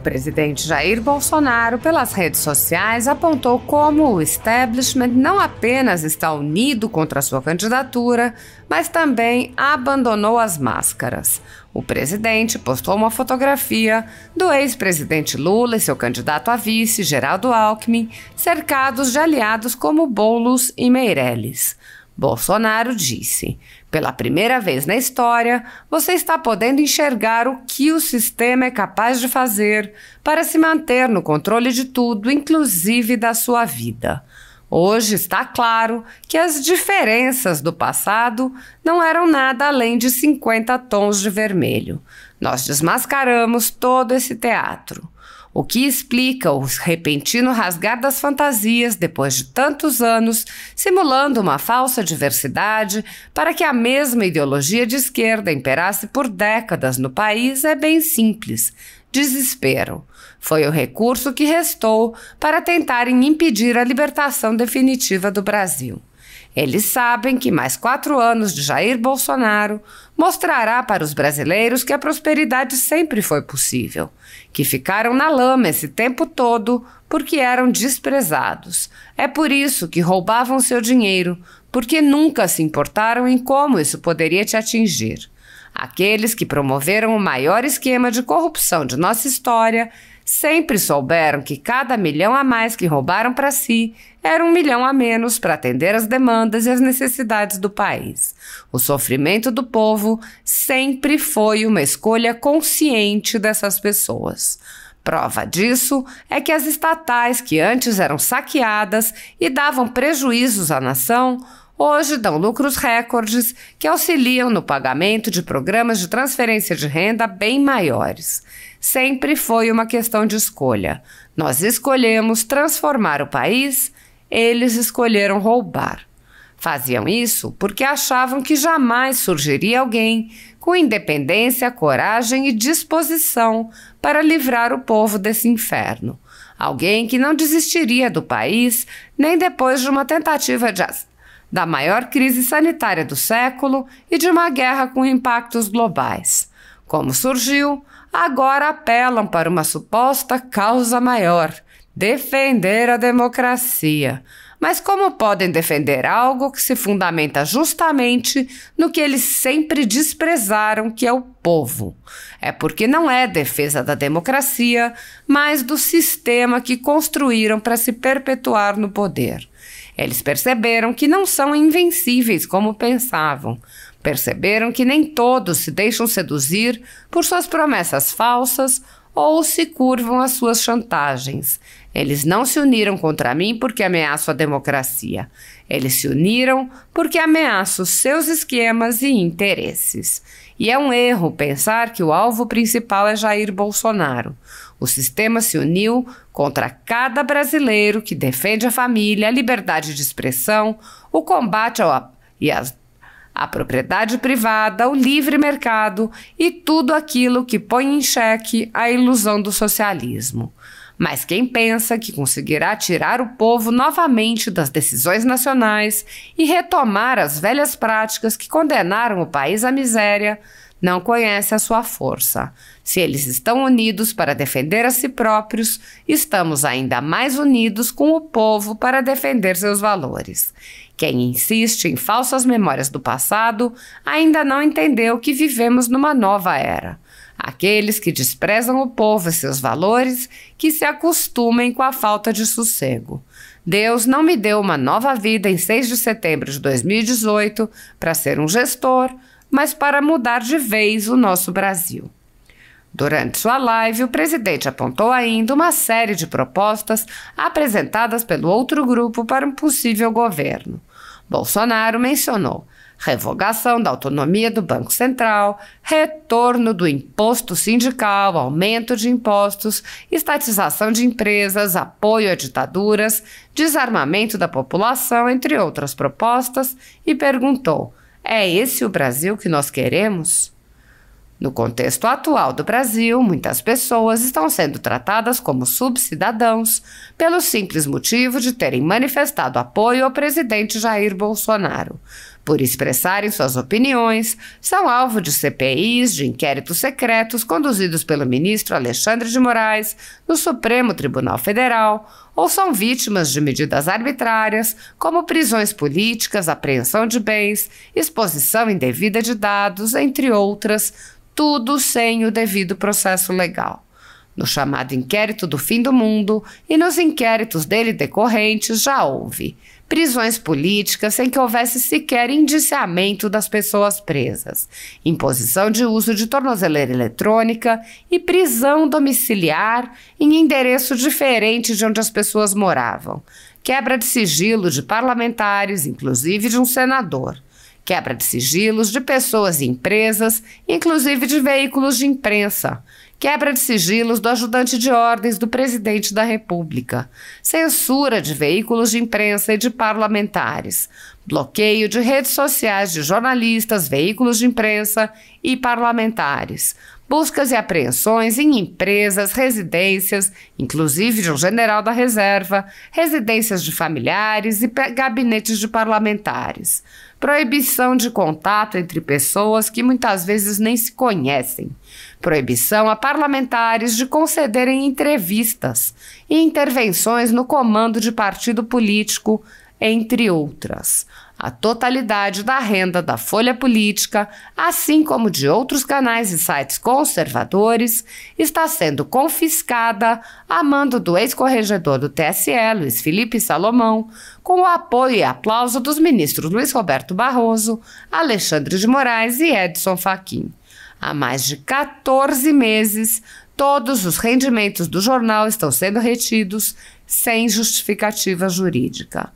presidente Jair Bolsonaro, pelas redes sociais, apontou como o establishment não apenas está unido contra sua candidatura, mas também abandonou as máscaras. O presidente postou uma fotografia do ex-presidente Lula e seu candidato a vice, Geraldo Alckmin, cercados de aliados como Boulos e Meirelles. Bolsonaro disse: "Pela primeira vez na história, você está podendo enxergar o que o sistema é capaz de fazer para se manter no controle de tudo, inclusive da sua vida. Hoje está claro que as diferenças do passado não eram nada além de 50 tons de vermelho. Nós desmascaramos todo esse teatro. O que explica o repentino rasgar das fantasias depois de tantos anos, simulando uma falsa diversidade para que a mesma ideologia de esquerda imperasse por décadas no país, é bem simples: desespero. Foi o recurso que restou para tentarem impedir a libertação definitiva do Brasil. Eles sabem que mais 4 anos de Jair Bolsonaro mostrará para os brasileiros que a prosperidade sempre foi possível, que ficaram na lama esse tempo todo porque eram desprezados. É por isso que roubavam seu dinheiro, porque nunca se importaram em como isso poderia te atingir. Aqueles que promoveram o maior esquema de corrupção de nossa história sempre souberam que cada milhão a mais que roubaram para si era 1 milhão a menos para atender as demandas e as necessidades do país. O sofrimento do povo sempre foi uma escolha consciente dessas pessoas. Prova disso é que as estatais que antes eram saqueadas e davam prejuízos à nação, hoje dão lucros recordes que auxiliam no pagamento de programas de transferência de renda bem maiores. Sempre foi uma questão de escolha. Nós escolhemos transformar o país, eles escolheram roubar. Faziam isso porque achavam que jamais surgiria alguém com independência, coragem e disposição para livrar o povo desse inferno. Alguém que não desistiria do país nem depois de uma tentativa da maior crise sanitária do século e de uma guerra com impactos globais. Como surgiu, agora apelam para uma suposta causa maior: defender a democracia. Mas como podem defender algo que se fundamenta justamente no que eles sempre desprezaram, que é o povo? É porque não é defesa da democracia, mas do sistema que construíram para se perpetuar no poder. Eles perceberam que não são invencíveis como pensavam. Perceberam que nem todos se deixam seduzir por suas promessas falsas ou se curvam às suas chantagens. Eles não se uniram contra mim porque ameaço a democracia. Eles se uniram porque ameaço seus esquemas e interesses. E é um erro pensar que o alvo principal é Jair Bolsonaro. O sistema se uniu contra cada brasileiro que defende a família, a liberdade de expressão, o combate à propriedade privada, o livre mercado e tudo aquilo que põe em xeque a ilusão do socialismo. Mas quem pensa que conseguirá tirar o povo novamente das decisões nacionais e retomar as velhas práticas que condenaram o país à miséria, não conhece a sua força. Se eles estão unidos para defender a si próprios, estamos ainda mais unidos com o povo para defender seus valores. Quem insiste em falsas memórias do passado ainda não entendeu que vivemos numa nova era. Aqueles que desprezam o povo e seus valores, que se acostumem com a falta de sossego. Deus não me deu uma nova vida em 6 de setembro de 2018 para ser um gestor, mas para mudar de vez o nosso Brasil. Durante sua live, o presidente apontou ainda uma série de propostas apresentadas pelo outro grupo para um possível governo. Bolsonaro mencionou revogação da autonomia do Banco Central, retorno do imposto sindical, aumento de impostos, estatização de empresas, apoio a ditaduras, desarmamento da população, entre outras propostas, e perguntou: é esse o Brasil que nós queremos? No contexto atual do Brasil, muitas pessoas estão sendo tratadas como subcidadãos pelo simples motivo de terem manifestado apoio ao presidente Jair Bolsonaro. por expressarem suas opiniões, são alvo de CPIs, de inquéritos secretos conduzidos pelo ministro Alexandre de Moraes no Supremo Tribunal Federal, ou são vítimas de medidas arbitrárias, como prisões políticas, apreensão de bens, exposição indevida de dados, entre outras, tudo sem o devido processo legal. No chamado inquérito do fim do mundo e nos inquéritos dele decorrentes já houve prisões políticas sem que houvesse sequer indiciamento das pessoas presas, imposição de uso de tornozeleira eletrônica e prisão domiciliar em endereço diferente de onde as pessoas moravam, quebra de sigilo de parlamentares, inclusive de um senador, quebra de sigilos de pessoas e empresas, inclusive de veículos de imprensa, quebra de sigilos do ajudante de ordens do presidente da República, censura de veículos de imprensa e de parlamentares, bloqueio de redes sociais de jornalistas, veículos de imprensa e parlamentares, buscas e apreensões em empresas, residências, inclusive de um general da reserva, residências de familiares e gabinetes de parlamentares, proibição de contato entre pessoas que muitas vezes nem se conhecem, proibição a parlamentares de concederem entrevistas e intervenções no comando de partido político, entre outras. A totalidade da renda da Folha Política, assim como de outros canais e sites conservadores, está sendo confiscada a mando do ex-corregedor do TSE, Luiz Felipe Salomão, com o apoio e aplauso dos ministros Luiz Roberto Barroso, Alexandre de Moraes e Edson Fachin. Há mais de 14 meses, todos os rendimentos do jornal estão sendo retidos sem justificativa jurídica.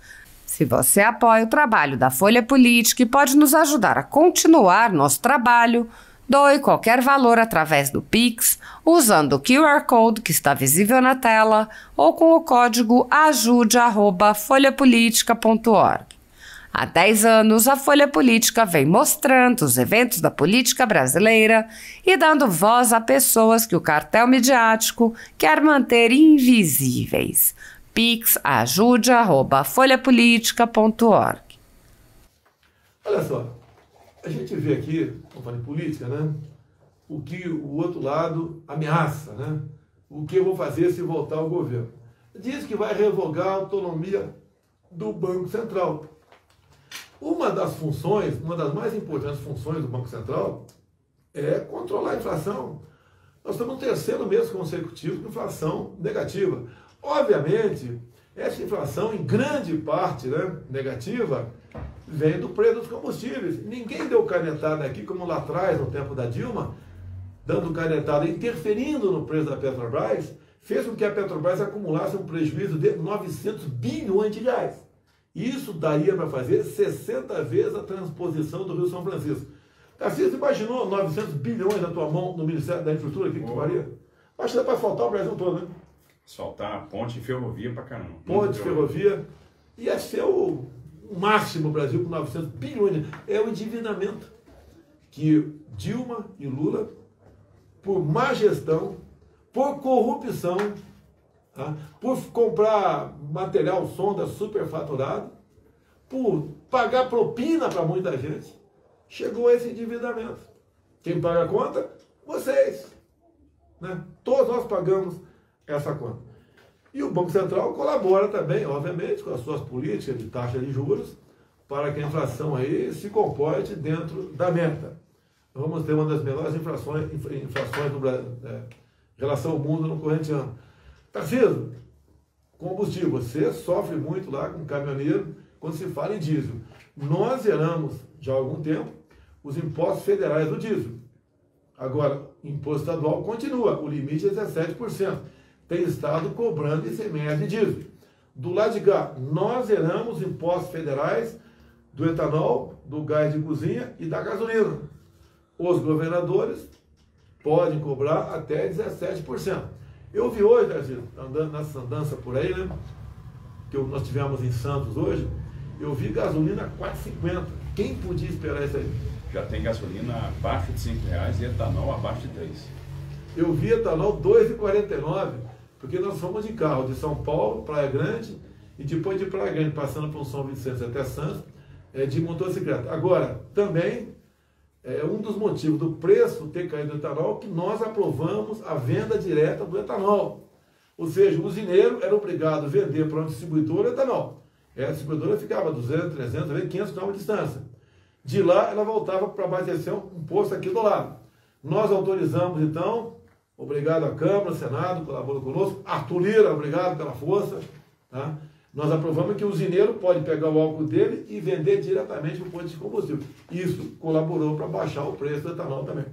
Se você apoia o trabalho da Folha Política e pode nos ajudar a continuar nosso trabalho, doe qualquer valor através do Pix, usando o QR Code que está visível na tela ou com o código ajude@folhapolitica.org. Há 10 anos, a Folha Política vem mostrando os eventos da política brasileira e dando voz a pessoas que o cartel midiático quer manter invisíveis. pix@ajude@folhapolitica.org. Olha só, a gente vê aqui, vamos falar em política, né? O que o outro lado ameaça, né? O que eu vou fazer se voltar ao governo. Diz que vai revogar a autonomia do Banco Central. Uma das funções, uma das mais importantes funções do Banco Central é controlar a inflação. Nós estamos no terceiro mês consecutivo de inflação negativa. Obviamente, essa inflação, em grande parte, né, negativa, vem do preço dos combustíveis. Ninguém deu canetada aqui, como lá atrás, no tempo da Dilma, dando canetada, interferindo no preço da Petrobras, fez com que a Petrobras acumulasse um prejuízo de 900 bilhões de reais. Isso daria para fazer 60 vezes a transposição do Rio São Francisco. Tarcísio, imaginou 900 bilhões na tua mão no Ministério da Infraestrutura? O que tu faria? Acho que dá para faltar o Brasil todo, né? Soltar ponte e ferrovia pra caramba. Ponte, ferrovia. Ia ser o máximo o Brasil com 900 bilhões. É o endividamento que Dilma e Lula, por má gestão, por corrupção, tá? Por comprar material sonda superfaturado, por pagar propina para muita gente, chegou a esse endividamento. Quem paga a conta? Vocês. Né? Todos nós pagamos essa conta. E o Banco Central colabora também, obviamente, com as suas políticas de taxa de juros, para que a inflação aí se comporte dentro da meta. Vamos ter uma das menores inflações no Brasil, em relação ao mundo no corrente ano. Tarcísio, combustível, você sofre muito lá com caminhoneiro quando se fala em diesel. Nós zeramos já há algum tempo os impostos federais do diesel. Agora, imposto estadual continua, o limite é 17%. Tem estado cobrando ICMS de diesel. Do lado de cá, nós zeramos impostos federais do etanol, do gás de cozinha e da gasolina. Os governadores podem cobrar até 17%. Eu vi hoje, andando nessa andança por aí, né, que nós tivemos em Santos hoje, eu vi gasolina a 4,50. Quem podia esperar isso aí? Já tem gasolina abaixo de R$5 e etanol abaixo de 3. Eu vi etanol 2,49, porque nós fomos de carro de São Paulo, Praia Grande, e depois de Praia Grande, passando por São Vicente até Santos, de motocicleta. Agora, também, um dos motivos do preço ter caído do etanol que nós aprovamos a venda direta do etanol. Ou seja, o usineiro era obrigado a vender para um distribuidor o etanol. A distribuidora ficava 200, 300, 500 km de distância. De lá, ela voltava para abastecer um posto aqui do lado. Nós autorizamos, então, obrigado à Câmara, ao Senado, colaborou conosco. Arthur Lira, obrigado pela força. Tá? Nós aprovamos que o usineiro pode pegar o álcool dele e vender diretamente para o posto de combustível. Isso colaborou para baixar o preço do etanol também.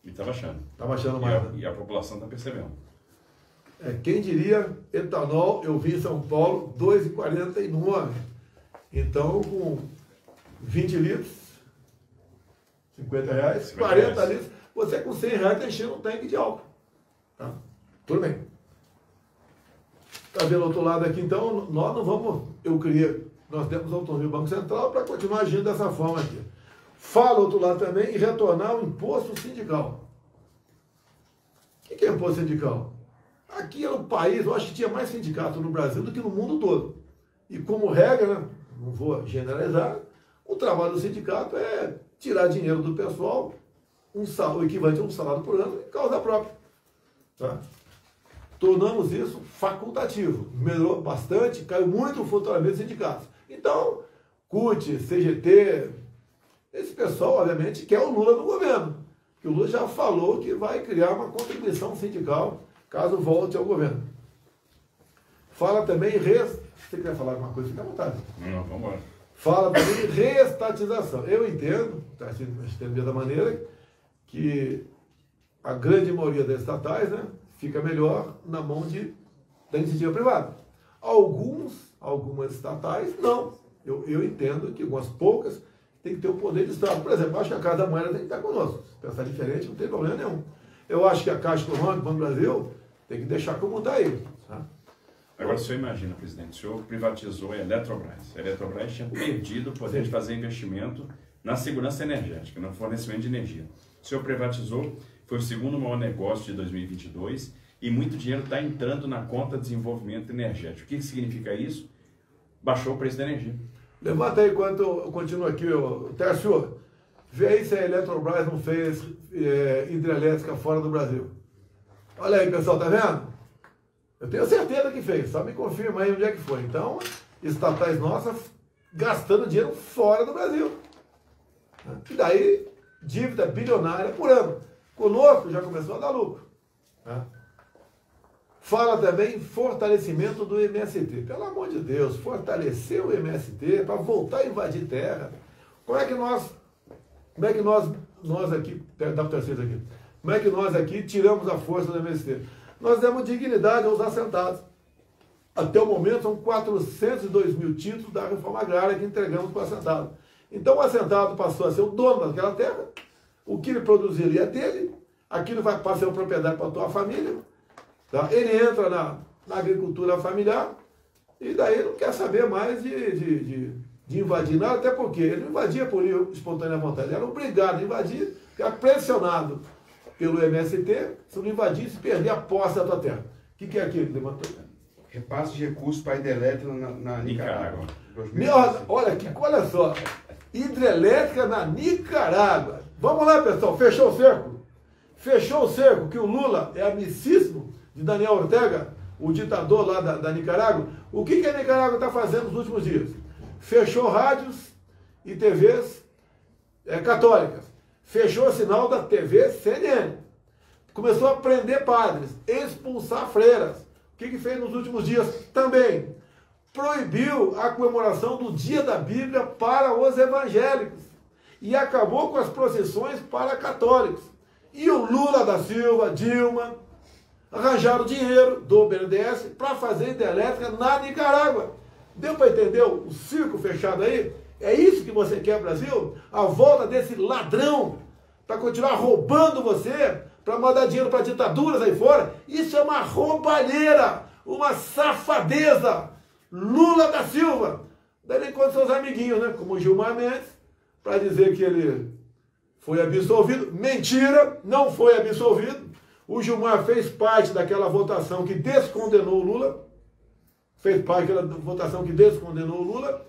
E está baixando. Está baixando mais. E a população está percebendo. Quem diria, etanol, eu vi em São Paulo, R$ 2,49. Então, com 20 litros, R$50, 40 litros, você com R$100 está enchendo um tanque de álcool. Tá? Tudo bem. Está vendo o outro lado aqui, então, nós não vamos, nós temos autonomia do Banco Central para continuar agindo dessa forma aqui. Fala outro lado também em retornar o imposto sindical. O que é imposto sindical? Aqui no país, eu acho que tinha mais sindicato no Brasil do que no mundo todo. E como regra, né, não vou generalizar, o trabalho do sindicato é tirar dinheiro do pessoal, o equivalente a um salário por ano, em causa própria. Tá? Tornamos isso facultativo. Melhorou bastante, caiu muito o faturamento dos sindicatos. Então, CUT, CGT, esse pessoal, obviamente, quer o Lula no governo. Porque o Lula já falou que vai criar uma contribuição sindical caso volte ao governo. Fala também Se você quer falar alguma coisa, fica à vontade. Não, vamos embora. Fala também de reestatização. Eu entendo, está entendendo da maneira, que a grande maioria das estatais, né, fica melhor na mão da iniciativa privada. Algumas estatais, não. Eu entendo que algumas poucas têm que ter o poder de Estado. Por exemplo, eu acho que a Casa da Moeda tem que estar conosco. Se pensar diferente, não tem problema nenhum. Eu acho que a Caixa Econômica, o Banco do Brasil, tem que deixar como está aí. Tá? Agora, o senhor imagina, presidente, o senhor privatizou a Eletrobras. A Eletrobras tinha perdido o poder de fazer investimento na segurança energética, no fornecimento de energia. O senhor privatizou, foi o segundo maior negócio de 2022 e muito dinheiro está entrando na conta de desenvolvimento energético. O que significa isso? Baixou o preço da energia. Levanta aí enquanto eu continuo aqui, Tércio. Vê aí se a Eletrobras não fez hidrelétrica fora do Brasil. Olha aí, pessoal, tá vendo? Eu tenho certeza que fez, só me confirma aí onde é que foi. Então, estatais nossas gastando dinheiro fora do Brasil. E daí, dívida bilionária por ano. Conosco já começou a dar lucro. Fala também em fortalecimento do MST. Pelo amor de Deus, fortalecer o MST para voltar a invadir terra. Como é que nós aqui, dá para vocês aqui, como é que nós aqui tiramos a força do MST? Nós demos dignidade aos assentados. Até o momento são 402 mil títulos da reforma agrária que entregamos para o assentado. Então o assentado passou a ser o dono daquela terra, o que ele produziria é dele, aquilo vai passar a ser uma propriedade para a tua família, tá? Ele entra na agricultura familiar e daí não quer saber mais de invadir nada, até porque ele não invadia por espontânea vontade, ele era obrigado a invadir, era pressionado pelo MST, se não invadisse, perder a posse da tua terra. O que é aquilo que levantou? Repasse de recursos para hidrelétrica na Nicarágua. Olha só, hidrelétrica na Nicarágua. Vamos lá, pessoal, fechou o cerco? Fechou o cerco, que o Lula é amicíssimo de Daniel Ortega, o ditador lá da Nicarágua. O que a Nicarágua está fazendo nos últimos dias? Fechou rádios e TVs católicas. Fechou o sinal da TV CNN. Começou a prender padres, expulsar freiras. O que fez nos últimos dias? Também proibiu a comemoração do Dia da Bíblia para os evangélicos. E acabou com as procissões para católicos. E o Lula da Silva, Dilma, arranjaram dinheiro do BNDES para fazer hidrelétrica na Nicarágua. Deu para entender o circo fechado aí? É isso que você quer, Brasil? A volta desse ladrão para continuar roubando você, para mandar dinheiro para ditaduras aí fora? Isso é uma roubalheira, uma safadeza. Lula da Silva. Daí ele encontra seus amiguinhos, né? Como o Gilmar Mendes, para dizer que ele foi absolvido. Mentira, não foi absolvido. O Gilmar fez parte daquela votação que descondenou o Lula. Fez parte daquela votação que descondenou o Lula.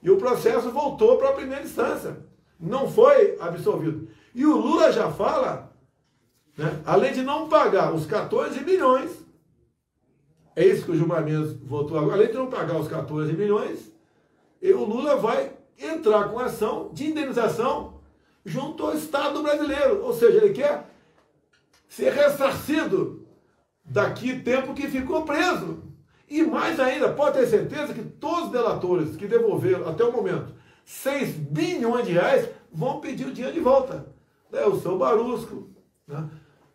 E o processo voltou para a primeira instância. Não foi absolvido. E o Lula já fala, né, além de não pagar os 14 milhões, é isso que o Gilmar Mendes votou agora, além de não pagar os 14 milhões, o Lula vai entrar com ação de indenização junto ao Estado brasileiro. Ou seja, ele quer ser ressarcido daqui tempo que ficou preso. E mais ainda, pode ter certeza que todos os delatores que devolveram até o momento 6 bilhões de reais vão pedir o dinheiro de volta. O seu Barusco, né?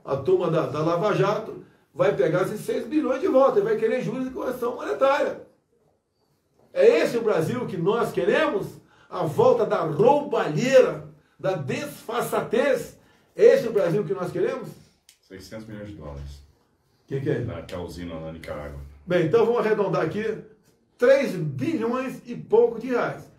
A turma da Lava Jato vai pegar esses 6 bilhões de volta e vai querer juros de correção monetária. É esse o Brasil que nós queremos? A volta da roubalheira, da desfaçatez? É esse o Brasil que nós queremos? 600 milhões de dólares. O que é? Da usina na Nicarágua. Bem, então vamos arredondar aqui. 3 bilhões e pouco de reais.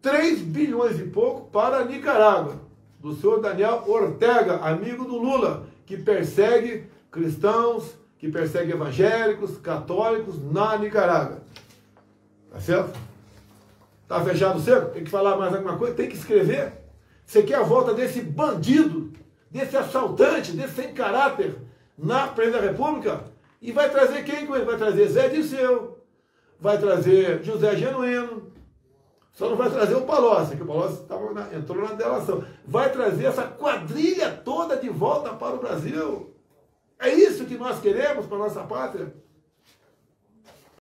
3 bilhões e pouco para a Nicarágua, do senhor Daniel Ortega, amigo do Lula, que persegue cristãos, que persegue evangélicos, católicos na Nicarágua. Tá certo? Tá fechado o cerco? Tem que falar mais alguma coisa? Tem que escrever? Você quer a volta desse bandido, desse assaltante, desse sem caráter na presidência da República? E vai trazer quem com ele? Vai trazer Zé Dirceu, vai trazer José Genuíno, só não vai trazer o Palocci, que o Palocci entrou na delação. Vai trazer essa quadrilha toda de volta para o Brasil. É isso que nós queremos para a nossa pátria?